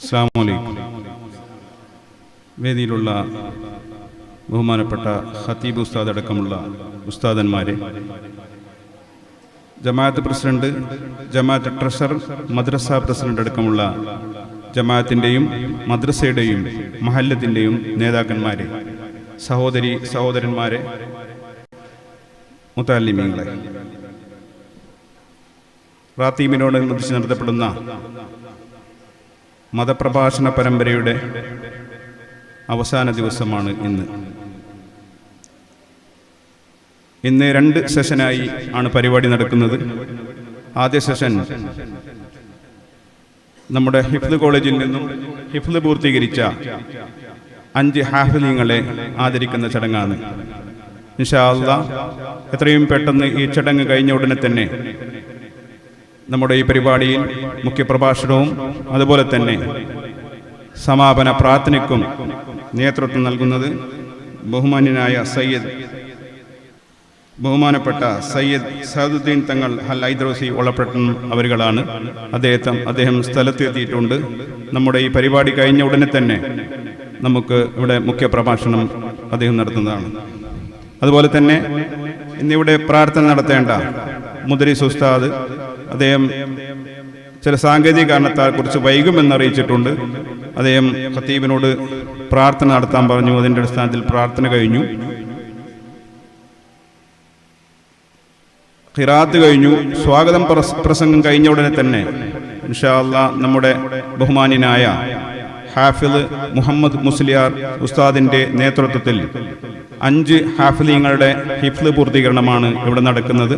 അസ്സലാമു അലൈക്കും. വേദിയിലുള്ള ബഹുമാനപ്പെട്ട ഖതീബ് ഉസ്താദ് അടക്കമുള്ള ഉസ്താദന്മാരെ, ജമാഅത്ത് പ്രസിഡന്റ്, ജമാഅത്ത് ട്രഷറർ, മദ്രസ പ്രസിഡന്റ് അടക്കമുള്ള ജമാഅത്തിൻ്റെയും മദ്രസയുടെയും മഹല്ലത്തിൻ്റെയും നേതാക്കന്മാരെ, സഹോദരി സഹോദരന്മാരെ, മുതഅല്ലിമീങ്ങളെ, റാത്തീബിനോടനുബന്ധിച്ച് നടത്തപ്പെടുന്ന മതപ്രഭാഷണ പരമ്പരയുടെ അവസാന ദിവസമാണ് ഇന്ന് 2 സെഷനായി ആണ് പരിപാടി നടക്കുന്നത്. ആദ്യ സെഷൻ നമ്മുടെ ഹിഫ്ള് കോളേജിൽ നിന്നും ഹിഫ്ള് പൂർത്തീകരിച്ച 5 ഹാഫിളീങ്ങളെ ആദരിക്കുന്ന ചടങ്ങാണ്. ഇൻഷാ അല്ലാഹ് എത്രയും പെട്ടെന്ന് ഈ ചടങ്ങ് കഴിഞ്ഞ ഉടനെ തന്നെ നമ്മുടെ ഈ പരിപാടിയിൽ മുഖ്യപ്രഭാഷണവും അതുപോലെ തന്നെ സമാപന പ്രാർത്ഥനയ്ക്കും നേതൃത്വം നൽകുന്നത് ബഹുമാനപ്പെട്ട സയ്യിദ് സഅദുദ്ദീൻ തങ്ങൾ അൽ ഐദ്രോസി ഒളപ്പട്ടൻ അവരുകളാണ്. അദ്ദേഹം സ്ഥലത്തെത്തിയിട്ടുണ്ട്. നമ്മുടെ ഈ പരിപാടി കഴിഞ്ഞ ഉടനെ തന്നെ നമുക്ക് ഇവിടെ മുഖ്യപ്രഭാഷണം അദ്ദേഹം നടത്തുന്നതാണ്. അതുപോലെ തന്നെ ഇന്നിവിടെ പ്രാർത്ഥന നടത്തേണ്ട മുദരിസ് ഉസ്താദ്, അദ്ദേഹം ചില സാങ്കേതിക കാരണത്താൽ കുറിച്ച് വൈകുമെന്നറിയിച്ചിട്ടുണ്ട്. അദ്ദേഹം ഖതീബിനോട് പ്രാർത്ഥന നടത്താൻ പറഞ്ഞു. അതിൻ്റെ അടിസ്ഥാനത്തിൽ പ്രാർത്ഥന കഴിഞ്ഞു, ഖിറാത്ത് കഴിഞ്ഞു. സ്വാഗതം പ്രസംഗം കഴിഞ്ഞ ഉടനെ തന്നെ ഇൻഷാ അല്ലാഹ് നമ്മുടെ ബഹുമാന്യനായ ഹാഫിള് മുഹമ്മദ് മുസ്ലിയാർ ഉസ്താദിൻ്റെ നേതൃത്വത്തിൽ 5 ഹാഫിളീങ്ങളുടെ ഹിഫ്ള് പൂർത്തീകരണമാണ് ഇവിടെ നടക്കുന്നത്.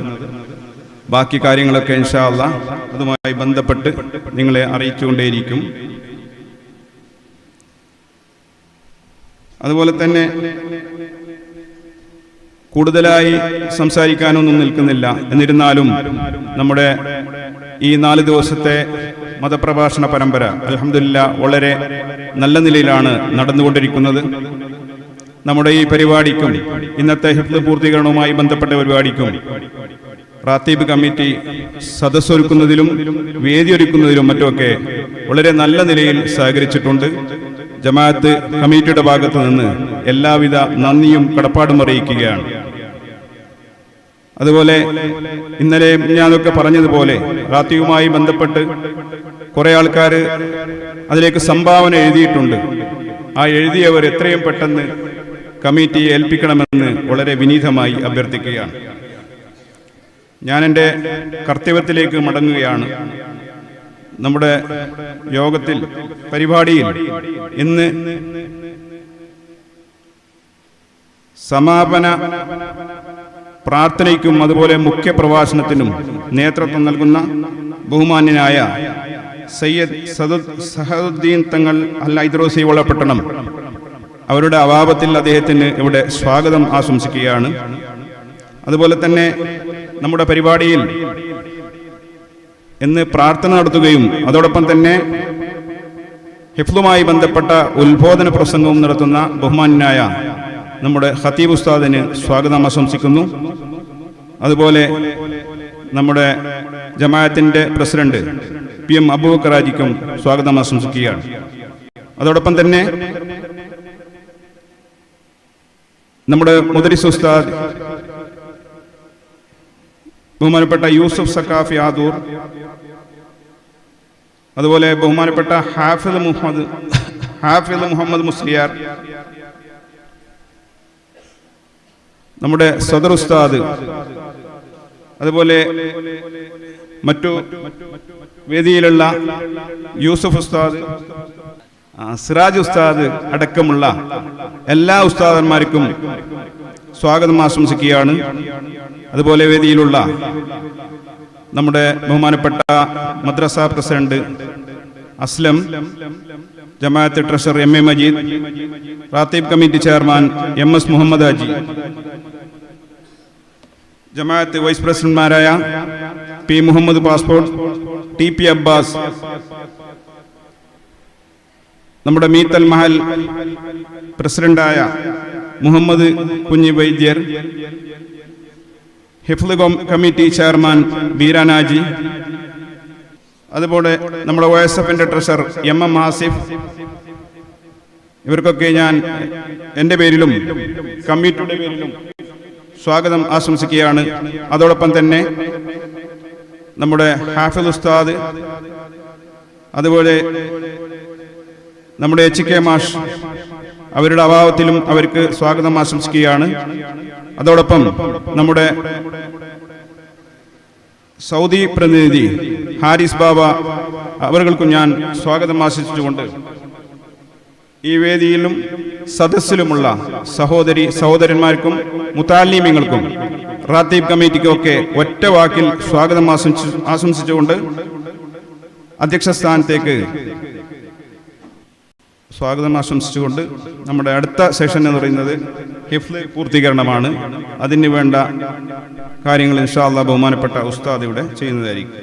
ബാക്കി കാര്യങ്ങളൊക്കെ ഇൻഷാ അല്ലാഹ് അതുമായി ബന്ധപ്പെട്ട് നിങ്ങളെ അറിയിച്ചുകൊണ്ടേയിരിക്കും. അതുപോലെ തന്നെ കൂടുതലായി സംസാരിക്കാനൊന്നും നിൽക്കുന്നില്ല. എന്നിരുന്നാലും നമ്മുടെ ഈ 4 ദിവസത്തെ മതപ്രഭാഷണ പരമ്പര അൽഹംദുലില്ലാഹ് വളരെ നല്ല നിലയിലാണ് നടന്നുകൊണ്ടിരിക്കുന്നത്. നമ്മുടെ ഈ പരിപാടിക്കും ഇന്നത്തെ ഹിഫ്ള് പൂർത്തീകരണവുമായി ബന്ധപ്പെട്ട പരിപാടിക്കും റാത്തീബ് കമ്മിറ്റി സദസ്സൊരുക്കുന്നതിലും വേദിയൊരുക്കുന്നതിലും മറ്റുമൊക്കെ വളരെ നല്ല നിലയിൽ സഹകരിച്ചിട്ടുണ്ട്. ജമാഅത്ത് കമ്മിറ്റിയുടെ ഭാഗത്തു നിന്ന് എല്ലാവിധ നന്ദിയും കടപ്പാടും അറിയിക്കുകയാണ്. അതുപോലെ ഇന്നലെ ഞാനൊക്കെ പറഞ്ഞതുപോലെ റാത്തീബുമായി ബന്ധപ്പെട്ട് കുറെ ആൾക്കാർ അതിലേക്ക് സംഭാവന എഴുതിയിട്ടുണ്ട്. ആ എഴുതിയവർ എത്രയും പെട്ടെന്ന് കമ്മിറ്റിയെ ഏൽപ്പിക്കണമെന്ന് വളരെ വിനീതമായി അഭ്യർത്ഥിക്കുകയാണ്. ഞാൻ എൻ്റെ കർത്തവ്യത്തിലേക്ക് മടങ്ങുകയാണ്. നമ്മുടെ യോഗത്തിൽ പരിപാടിയിൽ ഇന്ന് സമാപന പ്രാർത്ഥനയ്ക്കും അതുപോലെ മുഖ്യ പ്രഭാഷണത്തിനും നേതൃത്വം നൽകുന്ന ബഹുമാന്യനായ സയ്യിദ് സഅദുദ്ദീൻ തങ്ങൾ അൽ ഐദ്രോസി ഒളപ്പട്ടണം അവരുടെ അവാപത്തിൽ അദ്ദേഹത്തിന് ഇവിടെ സ്വാഗതം ആശംസിക്കുകയാണ്. അതുപോലെ തന്നെ നമ്മുടെ പരിപാടിയിൽ ഇന്ന് പ്രാർത്ഥന നടത്തുകയും അതോടൊപ്പം തന്നെ ഹിഫ്ളുമായി ബന്ധപ്പെട്ട ഉത്ബോധന പ്രസംഗവും നടത്തുന്ന ബഹുമാന്യനായ നമ്മുടെ ഖതീബ് ഉസ്താദിന് സ്വാഗതം ആശംസിക്കുന്നു. അതുപോലെ നമ്മുടെ ജമാഅത്തിന്റെ പ്രസിഡന്റ് PM അബൂബക്കർ ഹാജിക്കും സ്വാഗതം ആശംസിക്കുകയാണ്. അതോടൊപ്പം തന്നെ നമ്മുടെ മുദരിസ് ഉസ്താദ് ബഹുമാനപ്പെട്ട യൂസുഫ് സഖാഫി ആദൂർ, അതുപോലെ ബഹുമാനപ്പെട്ട ഹാഫിള് മുഹമ്മദ് മുസ്ലിയാർ, നമ്മുടെ സദർ ഉസ്താദ്, അതുപോലെ മറ്റു വേദിയിലുള്ള യൂസുഫ് ഉസ്താദ്, സിറാജ് ഉസ്താദ് അടക്കമുള്ള എല്ലാ ഉസ്താദന്മാർക്കും സ്വാഗതം ആശംസിക്കുകയാണ്. അതുപോലെ വേദിയിലുള്ള നമ്മുടെ ബഹുമാനപ്പെട്ട മദ്രസ പ്രസിഡന്റ് അസ്ലം, ജമാഅത്ത് ട്രഷറർ MA മജീദ്, റാത്തീബ് committee chairman MS Muhammad Haji, ജമാഅത്ത് വൈസ് പ്രസിഡന്റ്മാരായ P Muhammad passport, TP Abbas, നമ്മുടെ മീത്തൽ മഹൽ പ്രസിഡന്റായ മുഹമ്മദ് കുഞ്ഞി വൈദ്യർ, ഹിഫ്ള് കമ്മിറ്റി ചെയർമാൻ ബീരാനാജി, അതുപോലെ നമ്മുടെ OSF-ന്റെ ട്രഷറർ MM ആസിഫ്, ഇവർക്കൊക്കെ ഞാൻ എൻ്റെ പേരിലും കമ്മിറ്റിയുടെ പേരിലും സ്വാഗതം ആശംസിക്കുകയാണ്. അതോടൊപ്പം തന്നെ നമ്മുടെ ഹാഫിദ് ഉസ്താദ്, അതുപോലെ നമ്മുടെ HK മാഷ്, അവരുടെ അഭാവത്തിലും അവർക്ക് സ്വാഗതം ആശംസിക്കുകയാണ്. അതോടൊപ്പം നമ്മുടെ സൗദി പ്രതിനിധി ഹാരിസ് ബാബ, അവർക്കും ഞാൻ സ്വാഗതം ആശംസിച്ചുകൊണ്ട് ഈ വേദിയിലും സദസ്സിലുമുള്ള സഹോദരി സഹോദരന്മാർക്കും മുതാലിമീങ്ങൾക്കും റാത്തീബ് കമ്മിറ്റിക്കും ഒക്കെ ഒറ്റ വാക്കിൽ സ്വാഗതം ആശംസിച്ചുകൊണ്ട് അധ്യക്ഷ സ്ഥാനത്തേക്ക് സ്വാഗതം ആശംസിച്ചുകൊണ്ട് നമ്മുടെ അടുത്ത സെഷൻ എന്ന് പറയുന്നത് ഹിഫ്ള് പൂർത്തീകരണമാണ്. അതിന് വേണ്ട കാര്യങ്ങൾ ഇൻഷാ അല്ലാഹ് ബഹുമാനപ്പെട്ട ഉസ്താദ് ഇവിടെ ചെയ്യുന്നതായിരിക്കും.